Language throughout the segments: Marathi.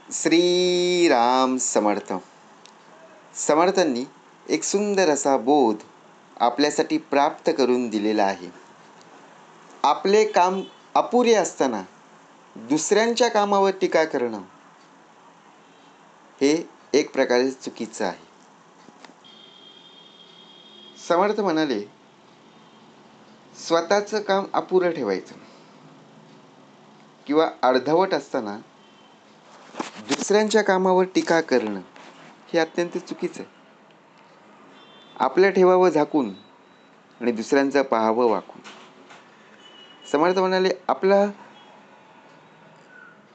श्रीराम समर्थ. समर्थांनी एक सुंदर असा बोध आपल्यासाठी प्राप्त करून दिलेला आहे. आपले काम अपुरे असताना दुसऱ्यांच्या कामावर टीका करणं हे एक प्रकारे चुकीचं आहे. समर्थ म्हणाले, स्वतःचं काम अपुरं ठेवायचं किंवा अर्धवट असताना दुसऱ्यांच्या कामावर टीका करणं हे अत्यंत चुकीचं आहे. आपलं ठेवावं झाकून आणि दुसऱ्यांचं पाहावं वाकून. समर्थ म्हणाले, आपला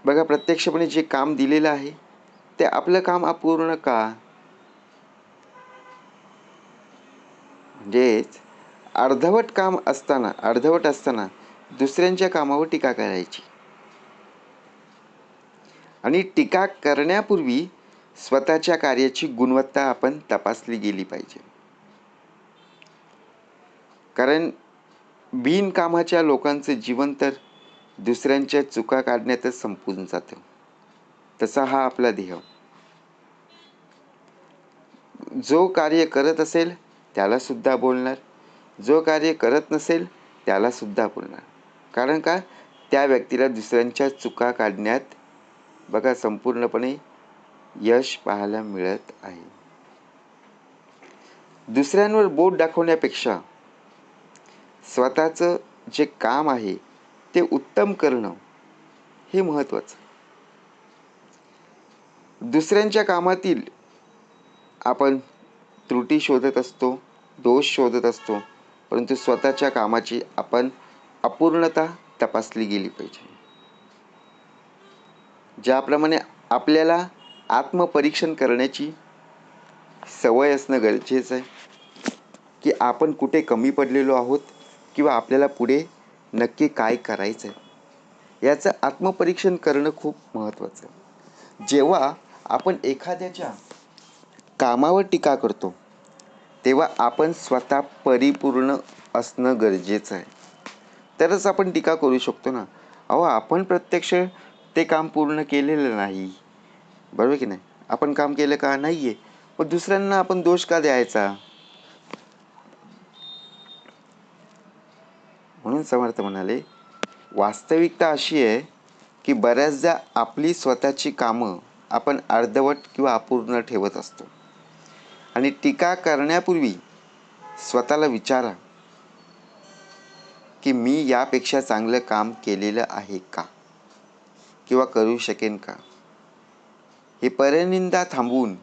बघा प्रत्यक्षपणे जे काम दिलेलं आहे ते आपलं काम अपूर्ण का? म्हणजेच अर्धवट असताना दुसऱ्यांच्या कामावर टीका करायची आणि टीका करण्यापूर्वी स्वतःच्या कार्याची गुणवत्ता आपण तपासली गेली पाहिजे. कारण बिनकामाच्या लोकांचं जीवन तर दुसऱ्यांच्या चुका काढण्यातच संपून जातं. तसा हा आपला देह. जो कार्य करत असेल त्याला सुद्धा बोलणार, जो कार्य करत नसेल त्याला सुद्धा बोलणार. कारण का? त्या व्यक्तीला दुसऱ्यांच्या चुका काढण्यात बघा संपूर्णपणे यश पाहायला मिळत आहे. दुसऱ्यांवर बोट दाखवण्यापेक्षा स्वतःचं जे काम आहे ते उत्तम करणं हे महत्त्वाचं. दुसऱ्यांच्या कामातील आपण त्रुटी शोधत असतो, दोष शोधत असतो, परंतु स्वतःच्या कामाची आपण अपूर्णता तपासली गेली पाहिजे. ज्याप्रमाणे आपल्याला आत्मपरीक्षण करण्याची सवय असणं गरजेचं आहे की आपण कुठे कमी पडलेलो आहोत किंवा आपल्याला पुढे नक्की काय करायचं आहे याचं आत्मपरीक्षण करणं खूप महत्त्वाचं आहे. जेव्हा आपण एखाद्याच्या कामावर टीका करतो तेव्हा आपण स्वतः परिपूर्ण असणं गरजेचं आहे. तरच आपण टीका करू शकतो ना. आपण प्रत्यक्ष ते काम पूर्ण केलेलं नाही, बरोबर की नाही? आपण काम केलं का? नाहीये. पण दुसऱ्यांना आपण दोष का द्यायचा? म्हणून समर्थ म्हणाले, वास्तविकता अशी आहे की बऱ्याचदा आपली स्वतःची कामं आपण अर्धवट किंवा अपूर्ण ठेवत असतो. आणि टीका करण्यापूर्वी स्वतःला विचारा की मी यापेक्षा चांगलं काम केलेलं आहे का किंवा करू शकेन का? हे परनिंदा थांबवून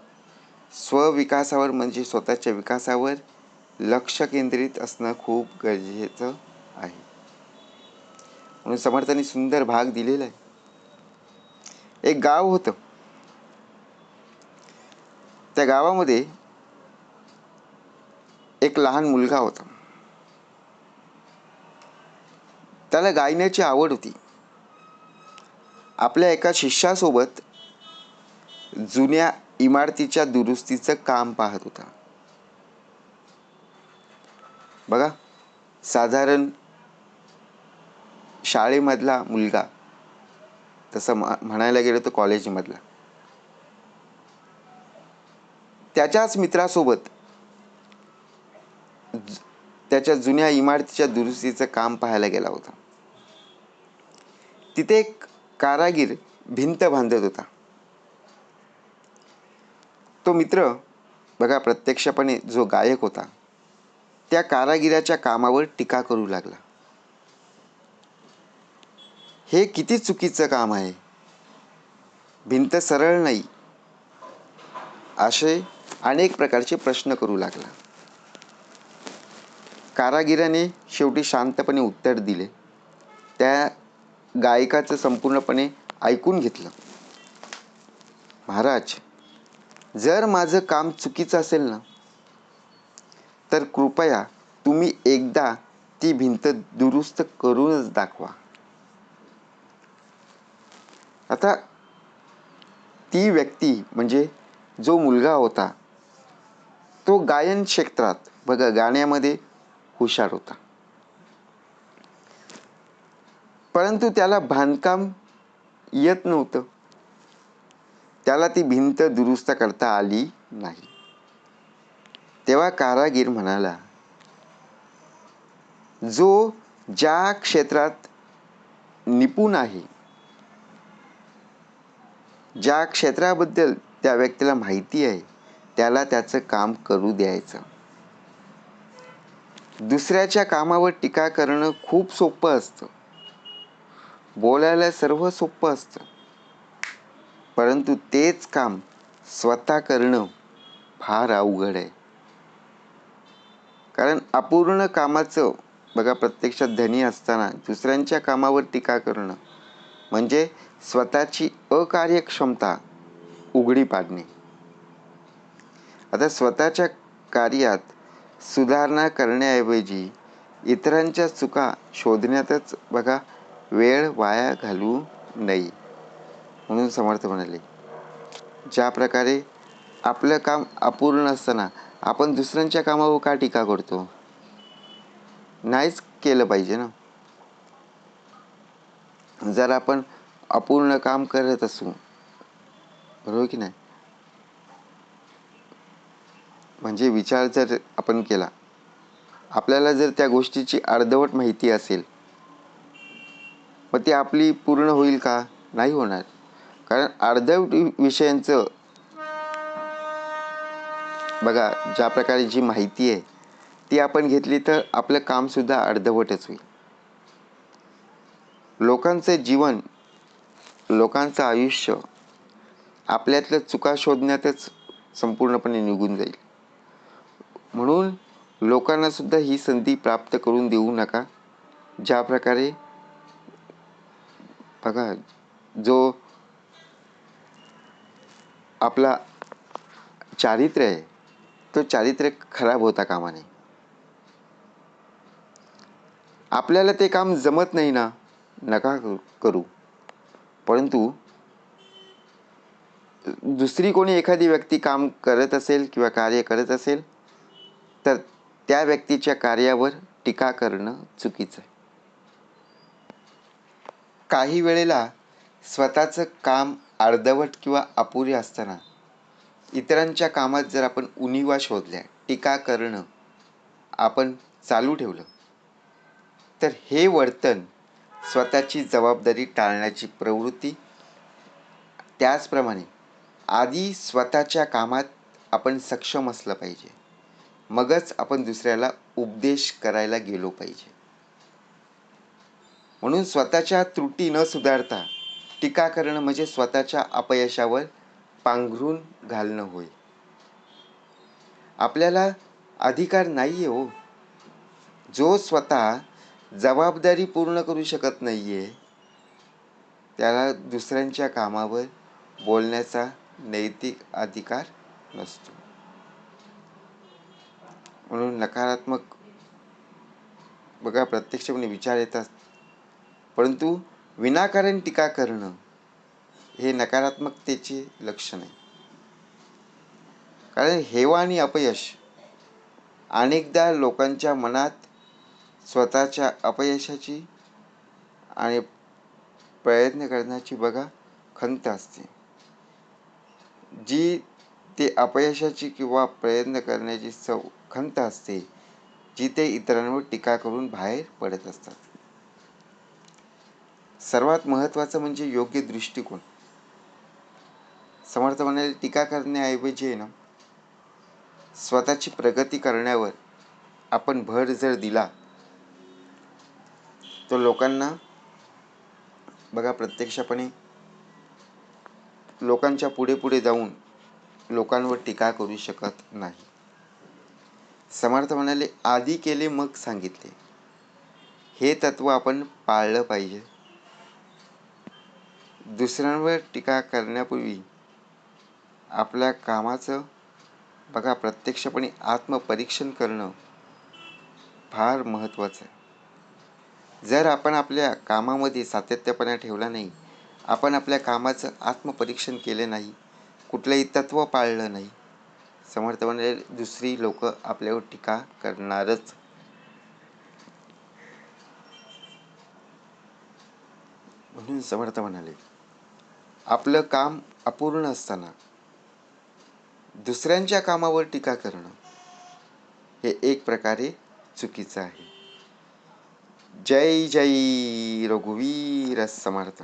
स्वविकासावर म्हणजे स्वतःच्या विकासावर लक्ष केंद्रित असणं खूप गरजेचं आहे. म्हणून समर्थांनी सुंदर भाग दिलेला आहे. एक गाव होतं. त्या गावामध्ये एक लहान मुलगा होता. त्याला गायनाची आवड होती. आपल्या एका शिष्यासोबत जुन्या इमारतीच्या दुरुस्तीचं काम पाहत होता. बघा, साधारण शाळेमधला मुलगा, तसं म्हणायला गेलं तर कॉलेजमधला, त्याच्याच मित्रासोबत त्याच्या जुन्या इमारतीच्या दुरुस्तीचं काम पाहायला गेला होता. तिथे एक कारागीर भिंत बांधत होता. तो मित्र बघा प्रत्यक्षपणे जो गायक होता त्या कारागिराच्या कामावर टीका करू लागला. हे किती चुकीचं काम आहे, भिंत सरळ नाही, असे अनेक प्रकारचे प्रश्न करू लागला. कारागिराने शेवटी शांतपणे उत्तर दिले. त्या गायकाचं संपूर्णपणे ऐकून घेतलं. महाराज, जर माझं काम चुकीचं असेल ना तर कृपया तुम्ही एकदा ती भिंत दुरुस्त करूनच दाखवा. आता ती व्यक्ती म्हणजे जो मुलगा होता तो गायन क्षेत्रात बघा गाण्यामध्ये हुशार होता, परंतु त्याला बांधकाम येत नव्हतं. त्याला ती भिंत दुरुस्त करता आली नाही. तेव्हा कारागीर म्हणाला, जो ज्या क्षेत्रात निपुण आहे, ज्या क्षेत्राबद्दल त्या व्यक्तीला माहिती आहे, त्याला त्याचं काम करू द्यायचं. दुसऱ्याच्या कामावर टीका करणं खूप सोपं असतं. बोलायला सर्व सोपं असतं. परंतु तेच काम स्वतः करणं फार अवघड आहे. कारण अपूर्ण कामाचं बघा, प्रत्यक्षात धनी असताना दुसऱ्यांच्या कामावर टीका करणं म्हणजे स्वतःची अकार्यक्षमता उघडी पाडणे. आता स्वतःच्या कार्यात सुधारणा करण्याऐवजी इतरांच्या चुका शोधण्यातच बघा वेळ वाया घालवू नये. म्हणून समर्थ म्हणाले, ज्या प्रकारे आपलं काम अपूर्ण असताना आपण दुसऱ्यांच्या कामावर का टीका करतो? नाहीच केलं पाहिजे ना. जर आपण अपूर्ण काम करत असू, बरोबर की नाही, म्हणजे विचार जर आपण केला, आपल्याला जर त्या गोष्टीची अर्धवट माहिती असेल, मग ती आपली पूर्ण होईल का? नाही होणार. कारण अर्धवट विषयांचं बघा, ज्या प्रकारे जी माहिती आहे ती आपण घेतली तर आपलं काम सुद्धा अर्धवटच होईल. लोकांचं जीवन, लोकांचं आयुष्य आपल्यातल्या चुका शोधण्यातच संपूर्णपणे निघून जाईल. म्हणून लोकांना सुद्धा ही संधी प्राप्त करून देऊ नका. ज्या प्रकारे बघा, जो आपला चारित्र्य आहे तो चारित्र्य खराब होता कामा नये. आपल्याला ते काम जमत नाही ना, नका करू. परंतु दुसरी कोणी एखादी व्यक्ती काम करत असेल किंवा कार्य करत असेल तर त्या व्यक्तीच्या कार्यावर टीका करणं चुकीचं आहे. काही वेळेला स्वतःचं काम अर्धवट किंवा अपुरे असताना इतरांच्या कामात जर आपण उणिवा शोधल्या, टीका करणं आपण चालू ठेवलं, तर हे वर्तन स्वतःची जबाबदारी टाळण्याची प्रवृत्ती. त्याचप्रमाणे आधी स्वतःच्या कामात आपण सक्षम असलं पाहिजे, मगच आपण दुसऱ्याला उपदेश करायला गेलो पाहिजे. म्हणून स्वतःच्या त्रुटी न सुधारता टीका करणं म्हणजे स्वतःच्या अपयशावर पांघरून घालणं होय. आपल्याला अधिकार नाहीये हो. जो स्वतः जबाबदारी पूर्ण करू शकत नाहीये, त्याला दुसऱ्यांच्या कामावर बोलण्याचा नैतिक अधिकार नसतो. म्हणून नकारात्मक बघा प्रत्यक्षपणे विचार येतात, परंतु विनाकारण टीका करणं हे नकारात्मकतेचे लक्षण आहे. कारण हेवा आणि अपयश अनेकदा लोकांच्या मनात स्वतःच्या अपयशाची आणि प्रयत्न करण्याची बघा खंत असते. जी ते अपयशाची किंवा प्रयत्न करण्याची खंत असते, जी ते इतरांवर टीका करून बाहेर पडत असतात. सर्वात महत्त्वाचं म्हणजे योग्य दृष्टिकोन. समर्थ म्हणाले, टीका करण्याऐवजी आहे ना, स्वतःची प्रगती करण्यावर आपण भर जर दिला तर लोकांना बघा प्रत्यक्षपणे लोकांच्या पुढे पुढे जाऊन लोकांवर टीका करू शकत नाही. समर्थ म्हणाले, आधी केले मग सांगितले. हे तत्व आपण पाळलं पाहिजे. दुसऱ्यांवर टीका करण्यापूर्वी आपल्या कामाचं बघा प्रत्यक्षपणे आत्मपरीक्षण करणं फार महत्त्वाचं आहे. जर आपण आपल्या कामामध्ये सातत्यपणा ठेवला नाही, आपण आपल्या कामाचं आत्मपरीक्षण केले नाही, कुठलंही तत्व पाळलं नाही, समर्थ म्हणाले दुसरी लोक आपल्यावर टीका करणारच. म्हणून समर्थ म्हणाले, आपलं काम अपूर्ण असताना दुसऱ्यांच्या कामावर टीका करणं हे एक प्रकारे चुकीचं आहे. जय जय रघुवीर समर्थ.